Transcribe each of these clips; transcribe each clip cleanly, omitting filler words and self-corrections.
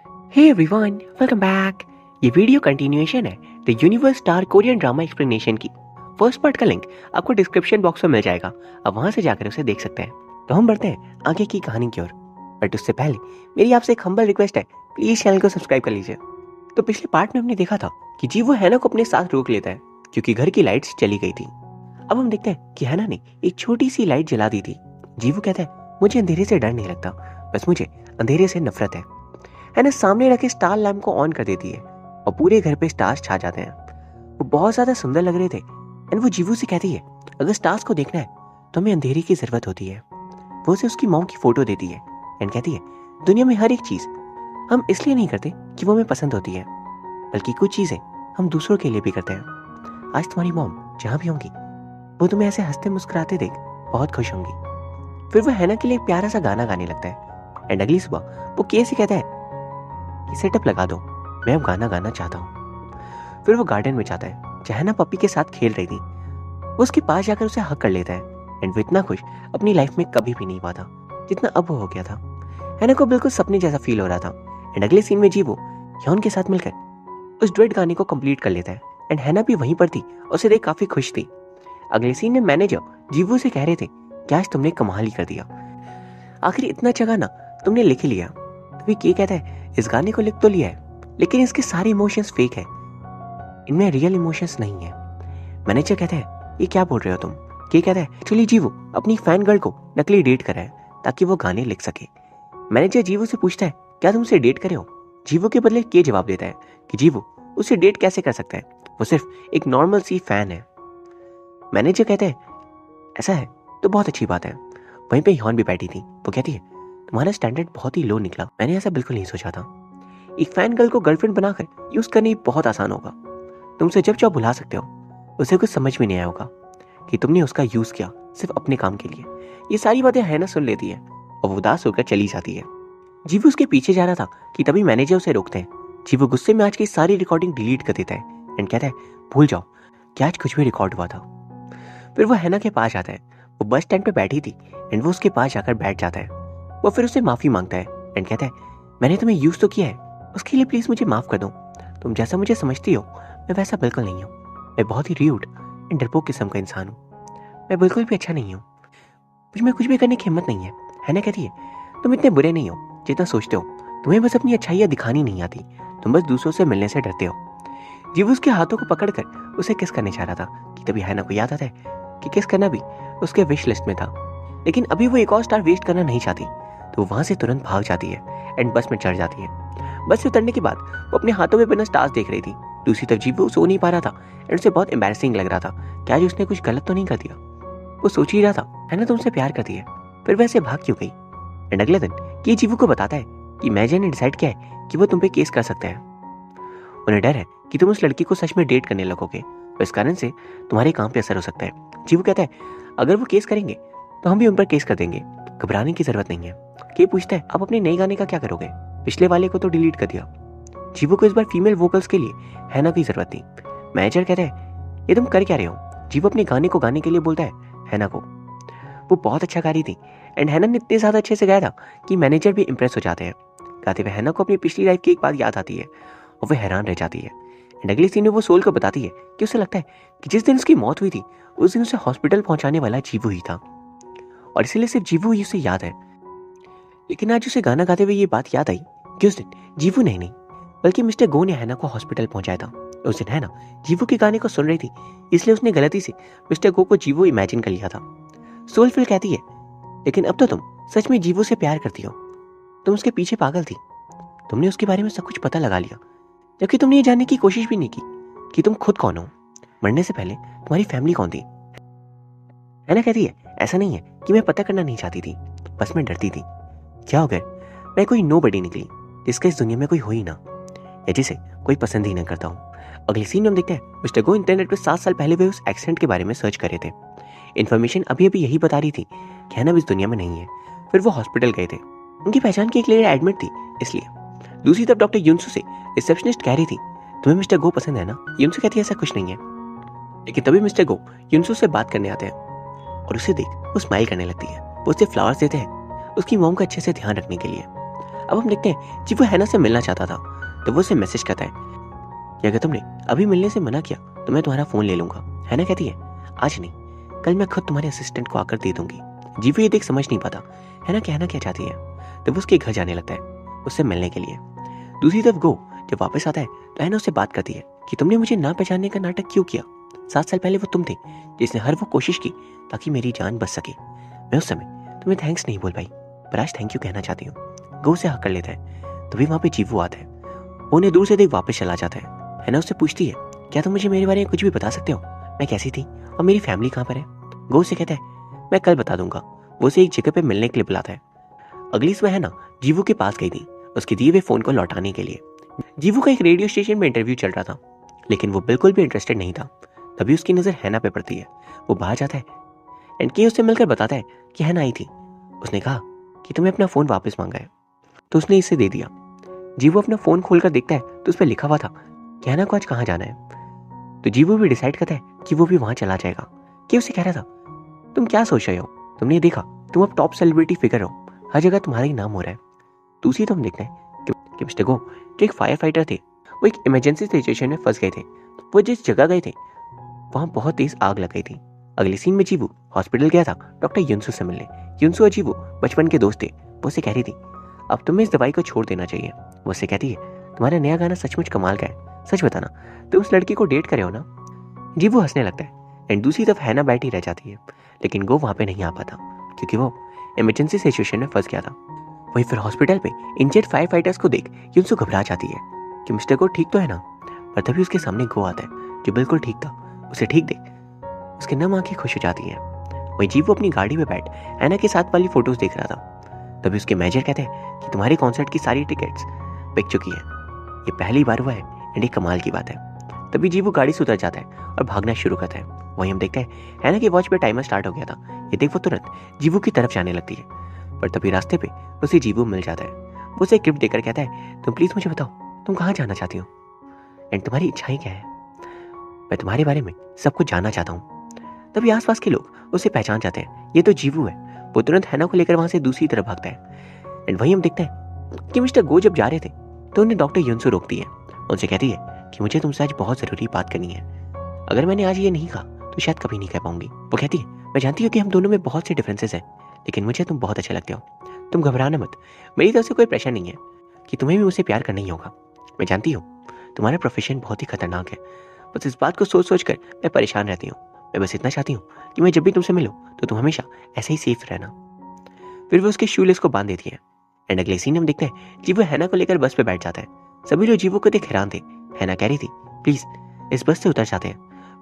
हे everyone, welcome back. ये video continuation है the universe star Korean drama explanation की। First part का link आपको डिस्क्रिप्शन बॉक्स में मिल जाएगा, आप वहां से जाकर उसे देख सकते हैं। तो हम बढ़ते हैं आगे की कहानी की ओर, बट उससे पहले मेरी आपसे एक हम्बल रिक्वेस्ट है, प्लीज चैनल को सब्सक्राइब कर लीजिए। तो पिछले पार्ट में हमने देखा था कि जीवो हैना को अपने साथ रोक लेता है क्योंकि घर की लाइट्स चली गई थी। अब हम देखते हैं कि हैना ने एक छोटी सी लाइट जला दी थी। जीवो कहता है, मुझे अंधेरे से डर नहीं लगता, बस मुझे अंधेरे से नफरत है। हैना सामने रखे स्टार लैम्प को ऑन कर देती है और पूरे घर पे स्टार्स छा जाते हैं। वो बहुत ज्यादा सुंदर लग रहे थे एंड वो जीवू से कहती है, अगर स्टार्स को देखना है तो हमें अंधेरे की जरूरत होती है। वो उसे उसकी मॉम की फोटो देती है एंड कहती है, दुनिया में हर एक चीज हम इसलिए नहीं करते कि वो हमें पसंद होती है, बल्कि कुछ चीजें हम दूसरों के लिए भी करते हैं। आज तुम्हारी मॉम जहां भी होंगी वो तुम्हें ऐसे हंसते मुस्कुराते देख बहुत खुश होंगी। फिर वो हैना के लिए एक प्यारा सा गाना गाने लगता है एंड अगली सुबह वो के से कहता है कि सेटअप लगा दो, मैं अब गाना गाना चाहता हूँ। फिर वो गार्डन में जाता है जहाँ हैना पप्पी के साथ खेल रही थी। वो उसके पास जाकर उसे हक कर लेता है एंड वो इतना खुश अपनी लाइफ में कभी भी नहीं हुआ था जितना अब वो हो गया था। हैना को बिल्कुल सपने जैसा फील हो रहा था एंड अगले सीन में जीवो ह्योन के साथ मिलकर उस ड्वेट गाने को कंप्लीट कर लेता है एंड हैना भी वहीं पर थी और उसे देख काफी खुश थी। अगले सीन में मैनेजर जीवो से कह रहे थे कि आज तुमने कमाल ही कर दिया, आखिर इतना अच्छा गाना तुमने लिख ही लिया। तभी के कहता है, इस गाने को लिख तो लिया है लेकिन इसके सारे इमोशंस फेक है, इनमें रियल इमोशंस नहीं है। मैनेजर कहता है, ये क्या बोल रहे हो तुम? के कहता है, एक्चुअली जीवो अपनी फैन गर्ल को नकली डेट कर रहा है ताकि वो गाने लिख सके। मैनेजर जीवो से पूछता है, क्या तुम उसे डेट करे हो? जीवो के बदले के जवाब देता है कि जीवो उसे डेट कैसे कर सकता है, वो सिर्फ एक नॉर्मल सी फैन है। मैनेजर कहता है, ऐसा है तो बहुत अच्छी बात है। वहीं पे ह्योन भी बैठी थी। वो कहती है, तुम्हारा स्टैंडर्ड बहुत ही लो निकला, मैंने ऐसा बिल्कुल नहीं सोचा था। एक फैन गर्ल को गर्लफ्रेंड बनाकर यूज करनी बहुत आसान होगा, तुम उसे जब चाहो बुला सकते हो। उसे कुछ समझ में नहीं आया होगा कि तुमने उसका यूज किया सिर्फ अपने काम के लिए। ये सारी बातें हैना सुन लेती है और वो उदास होकर चली जाती है। जीवू उसके पीछे जा रहा था कि तभी मैनेजर उसे रोकते हैं। जीवू गुस्से में आज की सारी रिकॉर्डिंग डिलीट कर देता है एंड कहता है, भूल जाओ कि आज कुछ भी रिकॉर्ड हुआ था। फिर वो हैना के पास आता है। वो बस स्टैंड पे बैठी थी एंड वो उसके पास जाकर बैठ जाता है। वो फिर उससे माफी मांगता है एंड कहता है, मैंने तुम्हें यूज तो किया है, उसके लिए प्लीज मुझे माफ कर दो। तुम जैसा मुझे समझती हो मैं वैसा बिल्कुल नहीं हूँ। मैं बहुत ही र्यूड एंड डरपोक किस्म का इंसान हूँ। मैं बिल्कुल भी अच्छा नहीं हूँ, मुझ में कुछ भी करने की हिम्मत नहीं है। हैना कहती है, तुम इतने बुरे नहीं हो जितना सोचते हो, तुम्हें बस अपनी अच्छाइयाँ दिखानी नहीं आती, तुम बस दूसरों से मिलने से डरते हो। जीवू उसके हाथों को पकड़कर उसे किस करने चाह रहा था कि तभी हैना को याद आता है कि किस करना भी उसके विश लिस्ट में था, लेकिन अभी वो एक और स्टार वेस्ट करना नहीं चाहती। तो वहां से तुरंत भाग जाती है एंड बस में चढ़ जाती है। बस से उतरने के बाद वो अपने हाथों में बिना स्टार्स देख रही थी। दूसरी तरफ जीवो सो नहीं पा रहा था एंड उसे बहुत एम्बैरेसिंग लग रहा था कि आज उसने कुछ गलत तो नहीं कर दिया। वो सोच ही रहा था, हैना तुमसे प्यार करती है, फिर वैसे भाग क्यों गई? एंड अगले दिन ये जीवो को बताता है कि मैनेजर ने डिसाइड किया है कि वो तुम पे केस कर सकते हैं। उन्हें डर है कि तुम उस लड़की को सच में डेट करने लगोगे और इस कारण से तुम्हारे काम पे असर हो सकता है। जीवो कहता है, अगर वो केस करेंगे तो हम भी उन पर केस कर देंगे, घबराने की जरूरत नहीं है। के पूछता है, आप अपने नए गाने का क्या करोगे? पिछले वाले को तो डिलीट कर दिया। जीवो को इस बार फीमेल वोकल्स के लिए हैना की जरूरत थी। मैनेजर कहता है, ये तुम कर क्या रहे हो? जीवो अपने गाने को गाने के लिए बोलता है हैना को। वो बहुत अच्छा गा रही थी एंड हैना ने इतने ज्यादा अच्छे से गाया था कि मैनेजर भी इंप्रेस हो जाते हैं। गाते हुए हैना को अपनी पिछली लाइफ की एक बात याद आती है और वह हैरान रह जाती है। एंड अगले सीन में वो सोल को बताती है कि उसे लगता है कि जिस दिन उसकी मौत हुई थी उस दिन उसे हॉस्पिटल पहुंचाने वाला जीवू ही था और इसीलिए सिर्फ जीवू ही उसे याद है। लेकिन आज उसे गाना गाते हुए ये बात याद आई कि उस दिन जीवू नहीं बल्कि मिस्टर गो ने हैना को हॉस्पिटल पहुंचाया था। उस दिन हैना जीवू के गाने को सुन रही थी, इसलिए उसने गलती से मिस्टर गो को जीवू इमेजिन कर लिया था। सोल फिर कहती है, लेकिन अब तो तुम सच में जीवू से प्यार करती हो, तुम उसके पीछे पागल थी, तुमने उसके बारे में सब कुछ पता लगा लिया, जबकि तुमने ये जानने की कोशिश भी नहीं की कि तुम खुद कौन हो, मरने से पहले तुम्हारी फैमिली कौन थी। हैना कहती है, ऐसा नहीं है कि मैं पता करना नहीं चाहती थी, बस मैं डरती थी क्या हो गया मैं कोई नोबडी निकली जिसका इस दुनिया में कोई हो ही ना, या जिसे कोई पसंद ही ना करता हूँ। अगली सीन में हम देखते हैं मिस्टर गो इंटरनेट पर 7 साल पहले वे उस एक्सीडेंट के बारे में सर्च कर रहे थे। इन्फॉर्मेशन अभी अभी यही बता रही थी कि हैना इस दुनिया में नहीं है। फिर वो हॉस्पिटल गए थे, उनकी पहचान की एक लेडी एडमिट थी इसलिए। दूसरी तरफ डॉक्टर युनसु से रिसेप्शनिस्ट कह रही थी, तुम्हें मिस्टर गो पसंद है ना? युनसु कहती है, ऐसा कुछ नहीं है। लेकिन तभी मिस्टर गो युनसु से बात करने आते हैं और उसे देख वो स्माइल करने लगती है। वो उसे फ्लावर्स देते हैं उसकी मॉम का अच्छे से ध्यान रखने के लिए। अब हम देखते हैं जीवू हैना से मिलना चाहता था, तो वो उसे मैसेज करता है कि अगर तुमने अभी मिलने से मना किया तो मैं तुम्हारा फोन ले लूंगा। हैना कहती है आज नहीं, कल मैं खुद तुम्हारे असिस्टेंट को आकर दे दूंगी। जीवू ये देख समझ नहीं पाता हैना कहना क्या चाहती है, तो वो उसके घर जाने लगता है उससे मिलने के लिए। दूसरी तरफ गो जब वापस आता है तो हैना उससे बात करती है कि तुमने मुझे ना पहचानने का नाटक क्यों किया। 7 साल पहले वो तुम थे जिसने हर वो कोशिश की ताकि मेरी जान बच सके। मैं उस समय तुम्हें थैंक्स नहीं बोल पाई, पर आज थैंक यू कहना चाहती हूँ। गो उसे हक कर लेता है, तभी वहां पे जीवू आता है। वो उन्हें दूर से देख वापस चला जाता है। हैना उससे पूछती है क्या तुम मुझे मेरे बारे में कुछ भी बता सकते हो, मैं कैसी थी और मेरी फैमिली कहाँ पर है। गो उसे कहता है मैं कल बता दूंगा। वो उसे एक जगह पे मिलने के लिए बुलाता है। अगली सुबह हैना जीवू के पास गई थी उसके दिए हुए फोन को लौटाने के लिए। जीवू का एक रेडियो स्टेशन में इंटरव्यू चल रहा था, लेकिन वो बिल्कुल भी इंटरेस्टेड नहीं था। तभी उसकी नजर हैना पे पड़ती है। वो बाहर जाता है एंड के उससे मिलकर बताता है कि हैना आई थी, उसने कहा कि तुम्हें अपना फोन वापस मांगा है, तो उसने इसे दे दिया। जीवू अपना फोन खोलकर देखता है तो उस पर लिखा हुआ था कि हैना को आज कहाँ जाना है। तो जीवू भी डिसाइड करता है कि वो भी वहां चला जाएगा। कि उसे कह रहा था तुम क्या सोच रहे हो, तुमने ये देखा तुम अब टॉप सेलिब्रिटी फिगर हो, हर जगह तुम्हारा ही नाम हो रहा है। दूसरी तो हम देखते हैं कि मिस्टर गो जो एक फायर फाइटर थे, वो एक इमरजेंसी सिचुएशन में फंस गए थे। वो जिस जगह गए थे वहां बहुत तेज आग लग गई थी। अगले सीन में जीवू हॉस्पिटल गया था डॉक्टर युनसू से मिलने। युनसू और जीवू बचपन के दोस्त थे। वो उसे कह रही थी अब तुम्हें इस दवाई को छोड़ देना चाहिए। वो उसे कहती है तुम्हारा नया गाना सचमुच कमाल का है, सच बताना तुम उस लड़की को डेट करे हो ना। जीवू हंसने लगता है एंड दूसरी तरफ हैना बैठी रह जाती है, लेकिन गो वहां पे नहीं आ पाता क्योंकि वो इमरजेंसी सिचुएशन में फंस गया था। वहीं फिर हॉस्पिटल पे इंजर्ड फायर फाइटर्स को देख युनसू घबरा जाती है कि मिस्टर गो ठीक तो है ना। पर तभी उसके सामने गो आता है जो बिल्कुल ठीक था। उसे ठीक देख उसके नम आंखें खुश हो जाती हैं। वहीं जीवू अपनी गाड़ी में बैठ हैना के साथ वाली फोटोज देख रहा था। तभी उसके मैनेजर कहते हैं कि तुम्हारे कॉन्सर्ट की सारी टिकट्स बिक चुकी है। ये पहली बार हुआ है एंड एक कमाल की बात है। तभी जीवू गाड़ी से उतर जाता है और भागना शुरू करता है। वहीं हम देखते हैं हैना की वॉच पे टाइमर स्टार्ट हो गया था। ये देख वो तुरंत जीवू की तरफ जाने लगती है, पर तभी रास्ते पे उसे जीवू मिल जाता है। वो उसे गिफ्ट देकर कहता है तुम प्लीज मुझे बताओ तुम कहाँ जाना चाहती हो एंड तुम्हारी इच्छाएं क्या है, मैं तुम्हारे बारे में सब कुछ जानना चाहता हूँ। तभी आसपास के लोग उसे पहचान जाते हैं, ये तो जीवू है। वो तुरंत हैना को लेकर वहां से दूसरी तरफ भागता है एंड वहीं हम देखते हैं कि मिस्टर गो जब जा रहे थे तो उन्हें डॉक्टर युनसू रोकती है। उनसे कहती है कि मुझे तुमसे आज बहुत जरूरी बात करनी है, अगर मैंने आज ये नहीं कहा तो शायद कभी नहीं कह पाऊंगी। वो कहती है मैं जानती हूँ कि हम दोनों में बहुत से डिफरेंसेस हैं, लेकिन मुझे तुम बहुत अच्छे लगते हो। तुम घबराना मत, मेरी तरफ से कोई प्रेशर नहीं है कि तुम्हें भी मुझसे प्यार करना ही होगा। मैं जानती हूँ तुम्हारा प्रोफेशन बहुत ही खतरनाक है, बस इस बात को सोच सोच कर मैं परेशान रहती हूँ। मैं बस इतना चाहती हूँ कि मैं जब भी तुमसे मिलूं तो तुम हमेशा ऐसे ही सेफ रहना। फिर वो उसके शूलेस को बांध देती है एंड अगले सीन हम देखते हैं जीवू हैना को लेकर बस पे बैठ जाता है। सभी लोग जीवू को देख हैरान थे। हैना कह रही थी प्लीज इस बस से उतर जाते हैं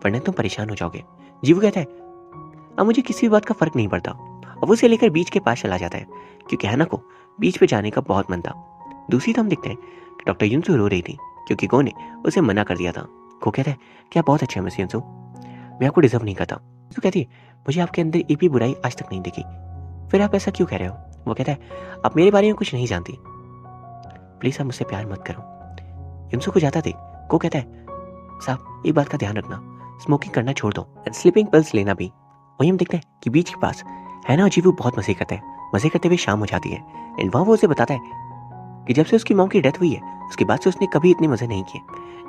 वरना तुम परेशान हो जाओगे। जीवू कहता है अब मुझे किसी भी बात का फर्क नहीं पड़ता और वो उसे लेकर बीच के पास चला जाता है क्योंकि हैना को बीच पे जाने का बहुत मन था। दूसरी तरफ हम देखते हैं कि डॉक्टर युनसू रो रही थी क्योंकि गो ने उसे मना कर दिया था। गो कहता है क्या बहुत अच्छे हैं मिस युनसू, मैं आपको डिजर्व नहीं करता। युनसू कहती है मुझे आपके अंदर एक भी बुराई आज तक नहीं दिखी, फिर आप ऐसा क्यों कह रहे हो। वो कहता है आप मेरे बारे में कुछ नहीं जानती, प्लीज आप मुझसे प्यार मत करो। युनसू को जाता देख गो कहता है साहब एक बात का ध्यान रखना, स्मोकिंग करना छोड़ दो एंड स्लीपिंग पिल्स लेना भी। वहीं हम देखते हैं कि बीच के पास हैना और जीवू बहुत मजे करते हैं। मजे करते हुए शाम हो जाती है एंड वहां वो उसे बताता है कि जब से उसकी मॉम की डेथ हुई है उसके बाद से उसने कभी इतने मजे नहीं किए।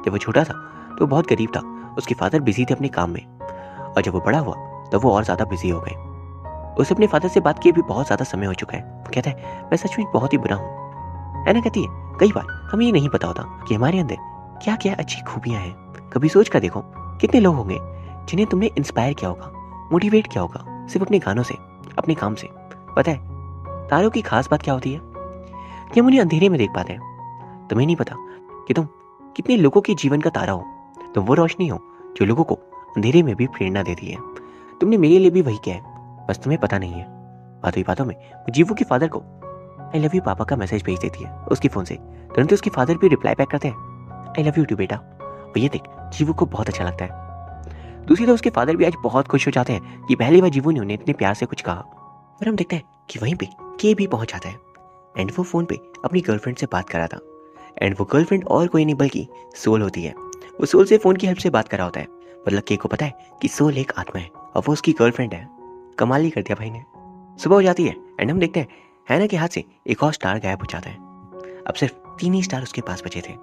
जब वो छोटा था तो वो बहुत गरीब था, उसके फादर बिजी थे अपने काम में, और जब वो बड़ा हुआ तो वो और ज्यादा बिजी हो गए। उसे अपने फादर से बात किए भी बहुत ज्यादा समय हो चुका है। वो कहता है मैं सच में बहुत ही बुरा हूँ। हैना कहती है कई बार हमें ये नहीं पता होता कि हमारे अंदर क्या क्या अच्छी खूबियां हैं। कभी सोच कर देखो कितने लोग होंगे जिन्हें तुमने इंस्पायर किया होगा, मोटिवेट किया होगा सिर्फ अपने गानों से, अपने काम से। पता है तारों की खास बात क्या होती है कि हम उन्हें अंधेरे में देख पाते हैं। तुम्हें नहीं पता कि तुम कितने लोगों के जीवन का तारा हो, तुम वो रोशनी हो जो लोगों को अंधेरे में भी प्रेरणा देती है। तुमने मेरे लिए भी वही किया है, बस तुम्हें पता नहीं है। बातों में वो जीवू के फादर को आई लव यू पापा का मैसेज भेज देती है उसके फोन से। तुरंत उसके फादर भी रिप्लाई बैक करते हैं आई लव यू टू बेटा। वो ये देख जीवू को बहुत अच्छा लगता है। दूसरी तरफ उसके फादर भी आज बहुत खुश हो जाते हैं कि पहली बार जीवू ने उन्हें इतने प्यार से कुछ कहा। और हम देखते हैं कि वहीं पे के भी पहुंच जाता है एंड वो फोन पे अपनी गर्लफ्रेंड से बात कर रहा था एंड वो गर्लफ्रेंड और कोई नहीं बल्कि सोल होती है। वो सोल से फोन की हेल्प से बात कर रहा होता है। मतलब के को पता है कि सोल एक आत्मा है और वो उसकी गर्लफ्रेंड है। कमाल ही कर दिया भाई ने। सुबह हो जाती है एंड हम देखते हैं हैना के हाथ से एक और स्टार गायब हो जाता है। अब सिर्फ 3 ही स्टार उसके पास बचे थे।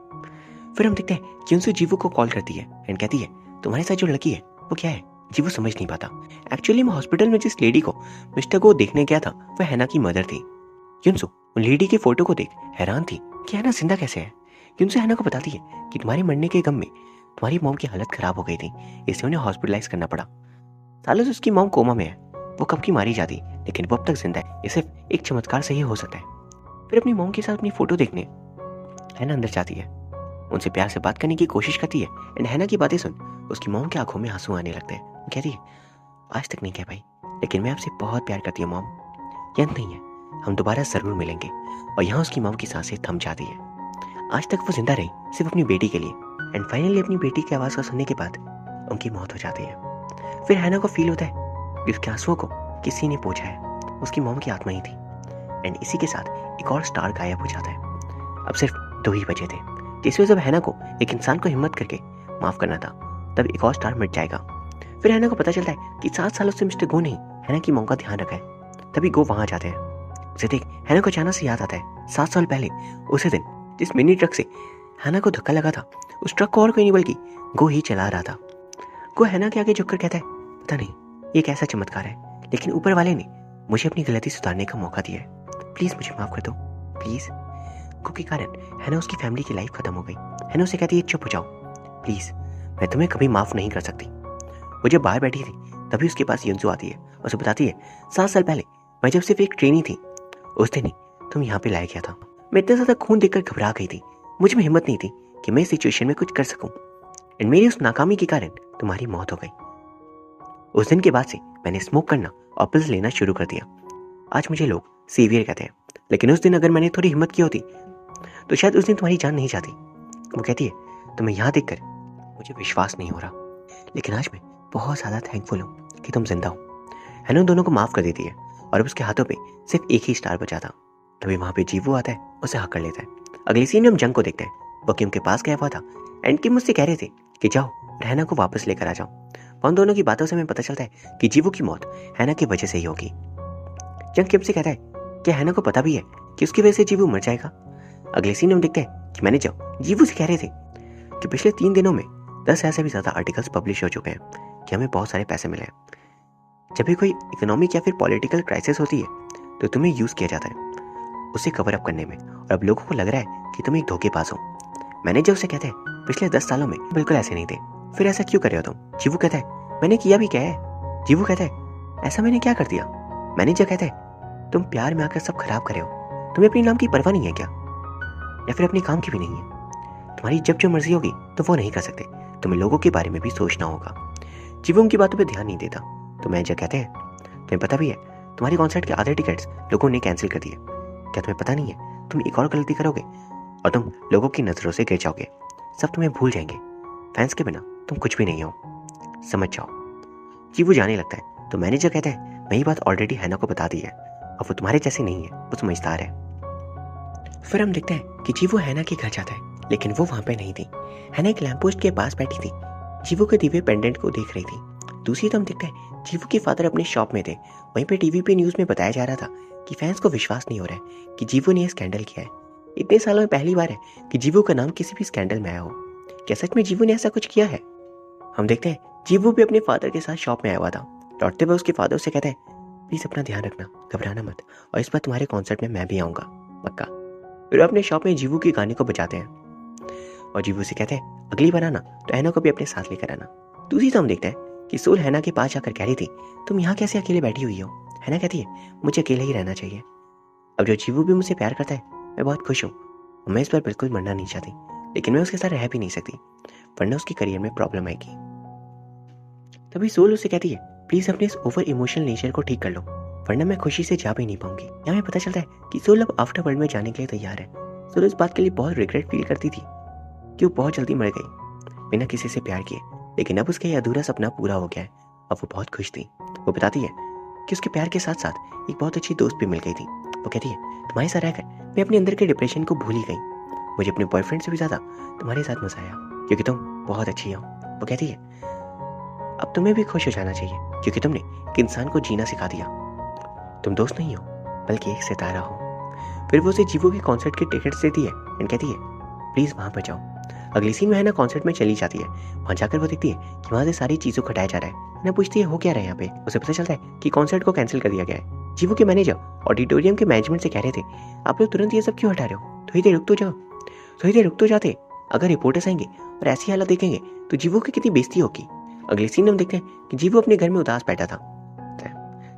फिर हम देखते हैं कि उनसे जीवू को कॉल करती है एंड कहती है तुम्हारे साथ जो लड़की है वो क्या है। जीवू समझ नहीं पाता। एक्चुअली मैं हॉस्पिटल में जिस लेडी को मिस्टर को देखने गया था वह हैना की मदर थी। युनसु उन लेडी के फोटो को देख हैरान थी कि हैना जिंदा कैसे है। युनसु हैना को बताती है कि तुम्हारे मरने के गम में तुम्हारी मॉम की हालत खराब हो गई थी, इसलिए उन्हें हॉस्पिटलाइज करना पड़ा। सालों से उसकी मॉम कोमा में है, वो कब की मारी जाती लेकिन वो अब तक जिंदा है। ये सिर्फ एक चमत्कार से ही हो सकता है। फिर अपनी मॉम के साथ अपनी फोटो देखने हैना अंदर जाती है, उनसे प्यार से बात करने की कोशिश करती है एंड हैना की बातें सुन उसकी मॉम की आंखों में आंसू आने लगते हैं। वो कहती है आज तक नहीं कह पाई लेकिन मैं आपसे बहुत प्यार करती हूँ मॉम, ये अंत नहीं है, हम दोबारा जरूर मिलेंगे। और यहाँ उसकी मॉम की सांसें थम जाती है। आज तक वो जिंदा रही सिर्फ अपनी बेटी के लिए एंड फाइनली अपनी बेटी की आवाज को सुनने के बाद उनकी मौत हो जाती है। फिर हैना को फील होता है कि उसके आंसुओं को किसी ने पोंछा है, उसकी मॉम की आत्मा ही थी। एंड इसी के साथ एक और स्टार गायब हो जाता है। अब सिर्फ 2 ही बचे थे, जिसमें जब हैना को एक इंसान को हिम्मत करके माफ करना था तब एक और स्टार मिट जाएगा। फिर हैना को पता चलता है कि 7 सालों से मिस्टर गो ने हैना की मॉम का ध्यान रखा है। तभी गो वहां जाते हैं। उसे देख हैना को अचानक से याद आता है 7 साल पहले उसी दिन जिस मिनी ट्रक से हैना को धक्का लगा था, उस ट्रक को और कोई नहीं बल्कि गो ही चला रहा था। गो हैना के आगे झुककर कहता है पता नहीं ये कैसा चमत्कार है, लेकिन ऊपर वाले ने मुझे अपनी गलती सुधारने का मौका दिया है, प्लीज मुझे माफ कर दो प्लीज। गो के कारण हैना उसकी फैमिली की लाइफ खत्म हो गई। हैना उसे कहती है चुप हो जाओ प्लीज, मैं तुम्हें कभी माफ नहीं कर सकती। वो जब बाहर बैठी थी तभी उसके पास युनसु आती है, उसे बताती है 7 साल पहले मैं जब सिर्फ एक ट्रेनी थी उस दिन ही तुम यहाँ पे लाया गया था। मैं इतना ज्यादा खून देखकर घबरा गई थी, मुझ में हिम्मत नहीं थी कि मैं इस सिचुएशन में कुछ कर सकूं एंड मेरी उस नाकामी के कारण तुम्हारी मौत हो गई। उस दिन के बाद से मैंने स्मोक करना और पिल्स लेना शुरू कर दिया। आज मुझे लोग सेवियर कहते हैं, लेकिन उस दिन अगर मैंने थोड़ी हिम्मत की होती तो शायद उस दिन तुम्हारी जान नहीं जाती। वो कहती है तुम्हें यहाँ देखकर मुझे विश्वास नहीं हो रहा, लेकिन आज मैं बहुत ज्यादा थैंकफुल हूँ कि तुम जिंदा हो। हैना उन दोनों को माफ कर देती है और अब उसके हाथों पे सिर्फ एक ही स्टार बचा था। तभी वहां पे जीवू आता है, उसे हक कर लेता है। अगले सीन में हम जंग को देखते हैं। वो किम के पास गया हुआ था एंड किम मुझसे कह रहे थे कि जाओ हैना को वापस लेकर आ जाओ। उन दोनों की बातों से हमें पता चलता है कि जीवू की मौत हैना की वजह से ही होगी। जंग किम से कहता है कि हैना को पता भी है कि उसकी वजह से जीवू मर जाएगा। अगले सीन में हम देखते हैं कि मैनेजर जीवू से कह रहे थे कि पिछले 3 दिनों में 10,000 से भी ज्यादा आर्टिकल्स पब्लिश हो चुके हैं कि हमें बहुत सारे पैसे मिले हैं। जब भी कोई इकोनॉमिक या फिर पॉलिटिकल क्राइसिस होती है तो तुम्हें यूज किया जाता है उसे कवर अप करने में, और अब लोगों को लग रहा है कि तुम एक धोखेबाज हो। मैनेजर उसे कहते हैं पिछले 10 सालों में बिल्कुल ऐसे नहीं थे, फिर ऐसा क्यों कर रहे हो तुम। जीवू कहता है मैंने किया भी क्या है। जीवू कहता है ऐसा मैंने क्या कर दिया। मैनेजर कहता है तुम प्यार में आकर सब खराब कर रहे हो, तुम्हें अपने नाम की परवाह नहीं है क्या, या फिर अपने काम की भी नहीं है। तुम्हारी जब जो मर्जी होगी तो वो नहीं कर सकते, तुम्हें लोगों के बारे में भी सोचना होगा। जीवू उनकी बातों पर ध्यान नहीं देता तो मैनेजर कहते हैं तुम्हें पता भी है तुम्हारी कॉन्सर्ट के आधे टिकट्स लोगों ने कैंसिल कर दिए, क्या तुम्हें पता नहीं है तुम एक और गलती करोगे और तुम लोगों की नजरों से गिर जाओगे, सब तुम्हें भूल जाएंगे, फैंस के बिना तुम कुछ भी नहीं हो, समझ जाओ। जीवू जाने लगता है तो मैनेजर कहता है मैं ये बात ऑलरेडी हैना को बता दी है और वो तुम्हारे जैसे नहीं है, वो समझदार है। फिर हम देखते हैं कि जीवू हैना के घर जाता है लेकिन वो वहां पे नहीं थी। हैना एक लैंप पोस्ट के पास बैठी थी, जीवू के दिव्य पेंडेंट को देख रही थी। दूसरी तरफ हम देखते हैं जीवू के फादर अपने शॉप में थे, वहीं पे टीवी पे न्यूज में बताया जा रहा था कि फैंस को विश्वास नहीं हो रहा है कि जीवू ने यह स्कैंडल किया है। इतने सालों में पहली बार है कि जीवू का नाम किसी भी स्कैंडल में आया हो। क्या सच में जीवू ने ऐसा कुछ किया है। हम देखते हैं जीवू भी अपने फादर के साथ शॉप में आया हुआ था। लौटते हुए उसके फादर से कहते हैं प्लीज अपना ध्यान रखना, घबराना मत, और इस बार तुम्हारे कॉन्सर्ट में मैं भी आऊंगा, पक्का। फिर अपने शॉप में जीवू के गाने को बजाते हैं और जीवू से कहते हैं अगली बार आना तो हैना को भी अपने साथ लेकर आना। दूसरी तरफ हम देखते हैं कि सोल हैना के पास जाकर कह रही थी तुम यहाँ कैसे अकेले बैठी हुई हो। हैना कहती है मुझे अकेले ही रहना चाहिए। अब जो जीवू भी मुझसे प्यार करता है मैं बहुत खुश हूँ, मैं इस बार बिल्कुल मरना नहीं चाहती, लेकिन मैं उसके साथ रह भी नहीं सकती वरना उसके करियर में प्रॉब्लम आएगी। तभी सोल उसे कहती है प्लीज अपने इस ओवर इमोशनल नेचर को ठीक कर लो वरना मैं खुशी से जा भी नहीं पाऊंगी। यहाँ हमें पता चलता है कि सोल अब आफ्टर वर्ल्ड में जाने के लिए तैयार है। सोल इस बात के लिए बहुत रिग्रेट फील करती थी कि वो बहुत जल्दी मर गई बिना किसी से प्यार किए, लेकिन अब उसका ये अधूरा सपना पूरा हो गया है। अब वो बहुत खुश थी। वो बताती है कि उसके प्यार के साथ साथ एक बहुत अच्छी दोस्त भी मिल गई थी। वो कहती है तुम्हारे साथ रहकर मैं अपने अंदर के डिप्रेशन को भूल ही गई, मुझे अपने बॉयफ्रेंड से भी ज्यादा तुम्हारे साथ मजा आया क्योंकि तुम बहुत अच्छी हो। वो कहती है अब तुम्हें भी खुश हो जाना चाहिए क्योंकि तुमने एक इंसान को जीना सिखा दिया, तुम दोस्त नहीं हो बल्कि एक सितारा हो। फिर वो उसे जीवो के कॉन्सर्ट के टिकट्स देती है एंड कहती है प्लीज वहां पर जाओ। अगली सीन में हैना कॉन्सर्ट में चली जाती है। वहां जाकर वो देखती है कि वहां से सारी चीजों को हटाया जा रहा है। हैना पूछती है हो क्या रहा है यहाँ पे। उसे पता चलता है कि कॉन्सर्ट को कैंसिल कर दिया गया है। जीवो के मैनेजर ऑडिटोरियम के मैनेजमेंट से कह रहे थे आप लोग तुरंत ये सब क्यों हटा रहे हो, थोड़ी देर रुक तो जाओ, थोड़ी देर रुक तो जाते। अगर रिपोर्टर्स आएंगे और ऐसी हालत देखेंगे तो जीवो की कितनी बेइज्जती होगी। अगले सीन में हम देखते हैं कि जीवो अपने घर में उदास बैठा था।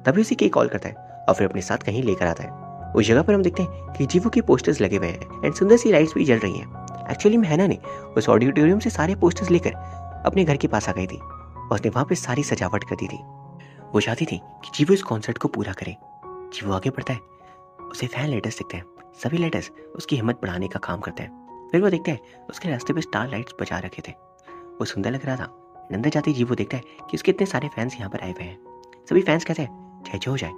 तभी उसे के कॉल करता है और फिर अपने साथ कहीं लेकर आता है। उस जगह पर हम देखते हैं कि जीवो के पोस्टर्स लगे हुए हैं एंड सुंदर सी लाइट्स भी जल रही हैं। एक्चुअली में हैना ने उस ऑडिटोरियम से सारे पोस्टर्स लेकर अपने घर के पास आ गई थी और उसने वहां पे सारी सजावट कर दी थी। वो चाहती थी कि जीवो इस कॉन्सर्ट को पूरा करे। जीवो आगे बढ़ता है, उसे फैन लेटर्स दिखते हैं। सभी लेटर्स उसकी हिम्मत बढ़ाने का काम करते हैं। फिर वो देखते हैं उसके रास्ते पे स्टार लाइट्स बजा रखे थे। वो सुंदर लग रहा था। अंदर जाते जीवो देखता है कि उसके इतने सारे फैंस यहाँ पर आए हुए हैं। सभी फैंस कहते हैं चाहे जो हो जाए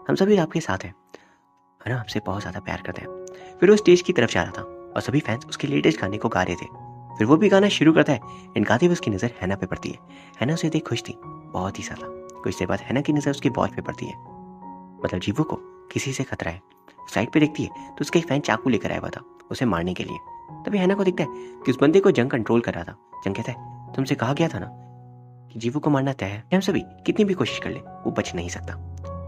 हम सभी आपके साथ हैं, है ना, आपसे बहुत ज्यादा प्यार करते हैं। फिर वो स्टेज की तरफ जा रहा था और सभी फैंस उसके लेटेस्ट गाने को गा रहे थे। फिर वो भी गाना शुरू करता है एंड गाते हुए उसकी नजर हैना पे पड़ती है। हैना उसे देख खुश थी बहुत ही ज्यादा। कुछ देर बाद हैना की नजर उसके बॉस पे पड़ती है, मतलब जीवो को किसी से खतरा है। साइड पे देखती है तो उसका एक फैन चाकू लेकर आया हुआ था उसे मारने के लिए। तभी हैना को दिखता है कि उस बंदे को जंग कंट्रोल कर रहा था। जंग कहता है तुमसे कहा गया था ना कि जीवो को मारना तय है, हम सभी कितनी भी कोशिश कर ले वो बच नहीं सकता।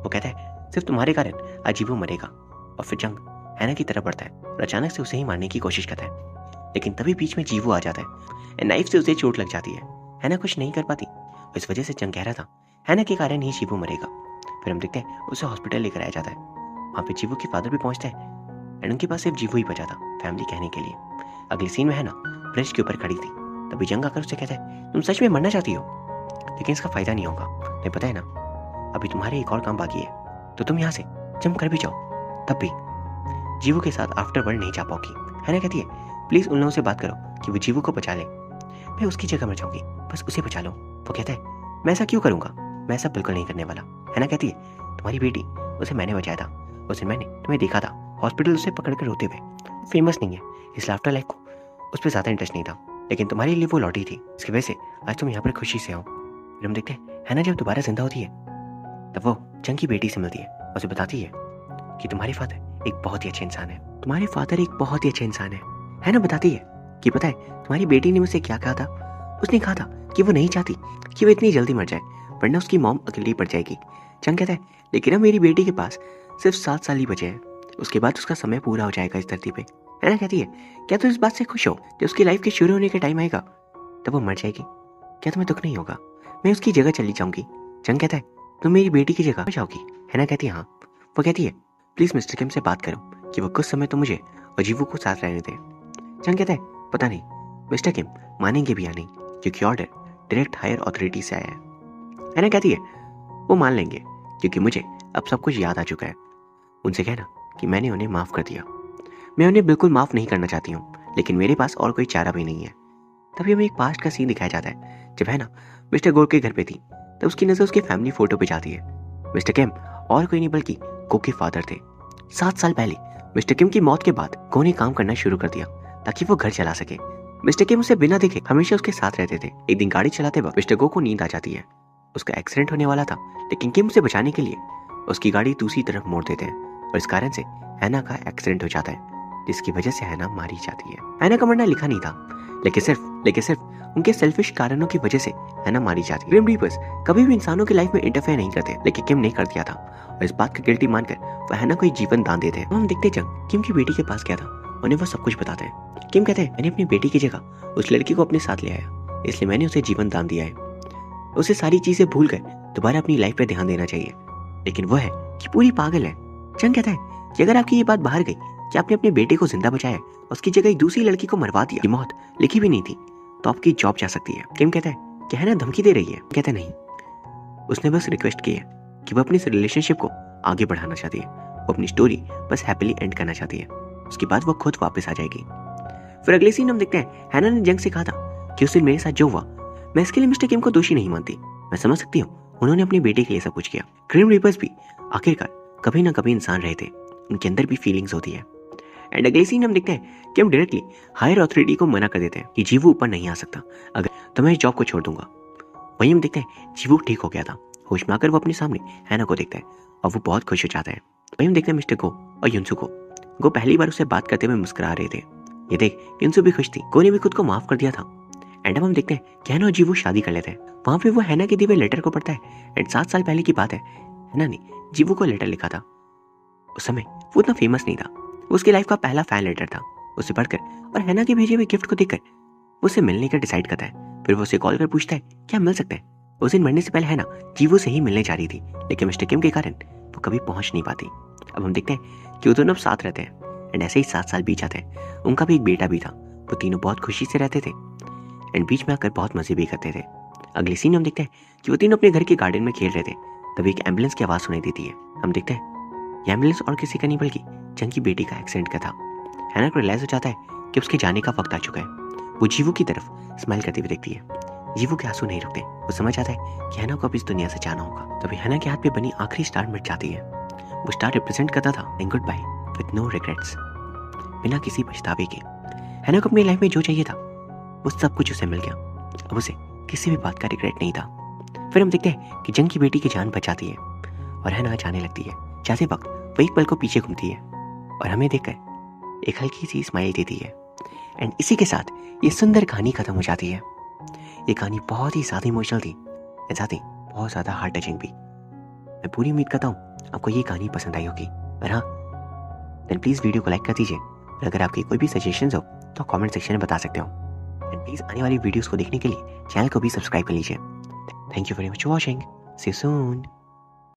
वो कहता है सिर्फ तुम्हारे कारण आज जीवो मरेगा। और फिर जंग हैना की तरफ बढ़ता है और अचानक से उसे ही मारने की कोशिश करता है, लेकिन तभी बीच में जीवो आ जाता है। नाइफ से उसे चोट लग जाती है। हैना कुछ नहीं कर पाती। इस वजह से जंग कह रहा था हैना के कारण ही जीवो मरेगा। फिर हम देखते हैं उसे हॉस्पिटल लेकर आया जाता है। वहां पे जीवो के फादर भी पहुंचते हैं एंड उनके पास सिर्फ जीवो ही बचा था फैमिली कहने के लिए। अगली सीन में हैना ब्रिज के ऊपर खड़ी थी। तभी जंग आकर उससे कहता है तुम सच में मरना चाहती हो, लेकिन इसका फायदा नहीं होगा, नहीं पता है ना, अभी तुम्हारे एक और काम बाकी है, तो तुम यहाँ से जंप कर भी जाओ तब भी जीवो के साथ आफ्टर वर्ल्ड नहीं जा पाओगी। हैना कहती है प्लीज उन लोगों से बात करो कि वो जीवो को बचा ले, मैं उसकी जगह मर जाऊंगी, बस उसे बचा लो। वो कहता है मैं ऐसा क्यों करूंगा, मैं ऐसा बिल्कुल नहीं करने वाला। हैना कहती है तुम्हारी बेटी, उसे मैंने बचाया था, उस दिन मैंने तुम्हें देखा था हॉस्पिटल उसे पकड़कर रोते हुए। फेमस नहीं है इसलिए आफ्टर लाइफ को उस पर ज्यादा इंटरेस्ट नहीं था, लेकिन तुम्हारे लिए वो लौटी थी, इसकी वजह से आज तुम यहाँ पर खुशी से हो। फिर हम देखते हैं हैना जब दोबारा जिंदा होती है तब वो जंग की बेटी से मिलती है और उसे बताती है कि तुम्हारे फादर एक बहुत ही अच्छे इंसान है, तुम्हारे फादर एक बहुत ही अच्छे इंसान है। हैना बताती है कि पता है तुम्हारी बेटी ने मुझसे क्या कहा था, उसने कहा था कि वो नहीं चाहती कि वो इतनी जल्दी मर जाए वरना उसकी मॉम अकेली पड़ जाएगी। जंग कहता है लेकिन अब मेरी बेटी के पास सिर्फ 7 साल ही बचे हैं, उसके बाद उसका समय पूरा हो जाएगा इस धरती पे। हैना कहती है क्या तुम इस बात से खुश हो जब उसकी लाइफ के शुरू होने का टाइम आएगा तब वो मर जाएगी, क्या तुम्हें दुख नहीं होगा, मैं उसकी जगह चली जाऊंगी। जंग कहता है तुम मेरी बेटी की जगह जाओगी। हैना कहती है हाँ। वो कहती है प्लीज मिस्टर किम से बात करो कि वो कुछ समय तो मुझे और जीवो को साथ रहने दे। जंग कहता है पता नहीं मिस्टर किम मानेंगे भी या नहीं, क्योंकि ऑर्डर डायरेक्ट हायर अथॉरिटी से आया है। हैना कहती है वो मान लेंगे क्योंकि मुझे अब सब कुछ याद आ चुका है। उनसे कहना कि मैंने उन्हें माफ कर दिया, मैं उन्हें बिल्कुल माफ नहीं करना चाहती हूँ, लेकिन मेरे पास और कोई चारा भी नहीं है। तभी हमें एक पास्ट का सीन दिखाया जाता है जब हैना मिस्टर गोर के घर पे थी तब उसकी नजर उसके फैमिली फोटो पे जाती है। मिस्टर किम और कोई नहीं बल्कि गो के फादर थे। 7 साल पहले मिस्टर किम की मौत के बाद गो ने काम करना शुरू कर दिया ताकि वो घर चला सके। मिस्टर किम उसे बिना देखे हमेशा उसके साथ रहते थे। एक दिन गाड़ी चलाते वक्त मिस्टर गो को नींद आ जाती है। उसका एक्सीडेंट होने वाला था, लेकिन किम उसे बचाने के लिए उसकी गाड़ी दूसरी तरफ मोड़ देते हैं और इस कारण से हैना का एक्सीडेंट हो जाता है, जिसकी वजह से हैना मारी जाती है। हैना का मरना लिखा नहीं था, लेकिन सिर्फ उनके सेल्फिश कारणों की वजह से हैना मारी जाती है। ग्रिम रीपर्स कभी भी इंसानों की लाइफ में इंटरफेयर नहीं करते, लेकिन किम ने कर दिया था और इस बात का गिल्टी मानकर वो हैना को एक जीवन दान देते हैं। हम देखते जंग किम की बेटी के पास गया था, उन्हें वो सब कुछ बताते हैं। किम कहते हैं मैंने अपनी बेटी की जगह उस लड़की को अपने साथ ले आया, इसलिए मैंने उसे जीवन दान दिया है। उसे सारी चीजें भूल कर दोबारा अपनी लाइफ पे ध्यान देना चाहिए, लेकिन वो है कि पूरी पागल है। जंग कहता है कि अगर आपकी ये बात बाहर गई कि आपने अपने बेटे को जिंदा बचाया, उसकी जगह एक दूसरी लड़की को मरवा दिया, ये मौत लिखी भी नहीं थी, तो आपकी जॉब जा सकती है। किम कहता है कि हैना धमकी दे रही है। कहता नहीं, उसने बस रिक्वेस्ट की है कि वो अपनी इस रिलेशनशिप को आगे बढ़ाना चाहती है, वो अपनी स्टोरी बस हैप्पीली एंड करना चाहती है, उसके बाद वो खुद वापस आ जाएगी। फिर अगले सीन हम देखते हैं हैना ने जंग से कहा था कि उस दिन मेरे साथ जो हुआ, मैं इसके लिए मिस्टर किम को दोषी नहीं मानती, मैं समझ सकती हूँ उन्होंने अपनी बेटी के लिए सब कुछ किया। ग्रिम रीपर्स भी आखिरकार कभी ना कभी इंसान रहे थे, उनके अंदर भी फीलिंग्स होती है। एंड अगले सीन हम देखते हैं कि हम डायरेक्टली हायर अथॉरिटी को मना कर देते हैं कि जीवो ऊपर नहीं आ सकता, अगर तो मैं इस जॉब को छोड़ दूंगा। वहीं हम देखते हैं जीवो ठीक हो गया था, होश में आकर वो अपने सामने हैना को देखता है और वो बहुत खुश हो जाता है। वहीं हम देखते हैं मिस्टर गो और युनसु को वो पहली बार उससे बात करते हुए मुस्कुरा रहे थे। ये देख किंसु भी खुश थी, को ने भी खुद को माफ कर दिया था। एंड अब हम देखते हैं कि हैना और जीवू शादी कर लेते हैं। वहाँ पे वो हैना के दिए हुए लेटर को पढ़ता है। एंड 7 साल पहले की बात है, हैना ने जीवू को लेटर लिखा था। उस समय वो उतना फेमस नहीं था, वो उसकी लाइफ का पहला फैन लेटर था। उसे पढ़कर और हैना के भेजे हुए गिफ्ट को देखकर वो उसे मिलने का डिसाइड करता है। फिर वो उसे कॉल कर पूछता है क्या मिल सकते हैं। उस दिन मरने से पहले हैना जीवू से ही मिलने जा रही थी, लेकिन मिस्टर किम के कारण वो कभी पहुंच नहीं पाती। अब हम देखते हैं कि वो दोनों अब साथ रहते हैं। एंड ऐसे ही 7 साल बीत जाते हैं। उनका भी एक बेटा भी था। वो तीनों बहुत खुशी से रहते थे एंड बीच में आकर बहुत मजे भी करते थे। अगले सीन हम देखते हैं कि वो तीनों अपने घर के गार्डन में खेल रहे थे, तभी एक एम्बुलेंस की आवाज सुनाई देती है। हम देखते हैं ये एम्बुलेंस और किसी का नहीं बल्कि जंग की बेटी का एक्सीडेंट का था। हैना को रियलाइज हो जाता है कि उसके जाने का वक्त आ चुका है। वो जीवू की तरफ स्माइल करते हुए देखती है। जीवू के आंसू नहीं रुकते। वो समझ आता है कि हैना को अब इस दुनिया से जाना होगा। तभी हैना के हाथ पे बनी आखिरी स्टार मिट जाती है। वो स्टार रिप्रेजेंट करता था and goodbye with no regrets, बिना किसी पछतावे के। हैना को अपनी लाइफ में जो चाहिए था वो सब कुछ उसे मिल गया। अब उसे किसी भी बात का रिग्रेट नहीं था। फिर हम देखते हैं कि जंग की बेटी की जान बच जाती है और हैना जाने लगती है। जाते वक्त वो एक पल को पीछे घूमती है और हमें देखकर एक हल्की सी स्माइल देती है। एंड इसी के साथ ये सुंदर कहानी खत्म हो जाती है। ये कहानी बहुत ही ज़्यादा इमोशनल थी, साथ ही बहुत ज़्यादा हार्ट टचिंग भी। मैं पूरी उम्मीद करता हूँ आपको ये कहानी पसंद आई होगी। और हाँ, देन प्लीज़ वीडियो को लाइक कर दीजिए। और अगर आपकी कोई भी सजेशंस हो तो कमेंट सेक्शन में बता सकते हो। एंड प्लीज़ आने वाली वीडियोस को देखने के लिए चैनल को भी सब्सक्राइब कर लीजिए। Thank you very much for watching. See you soon.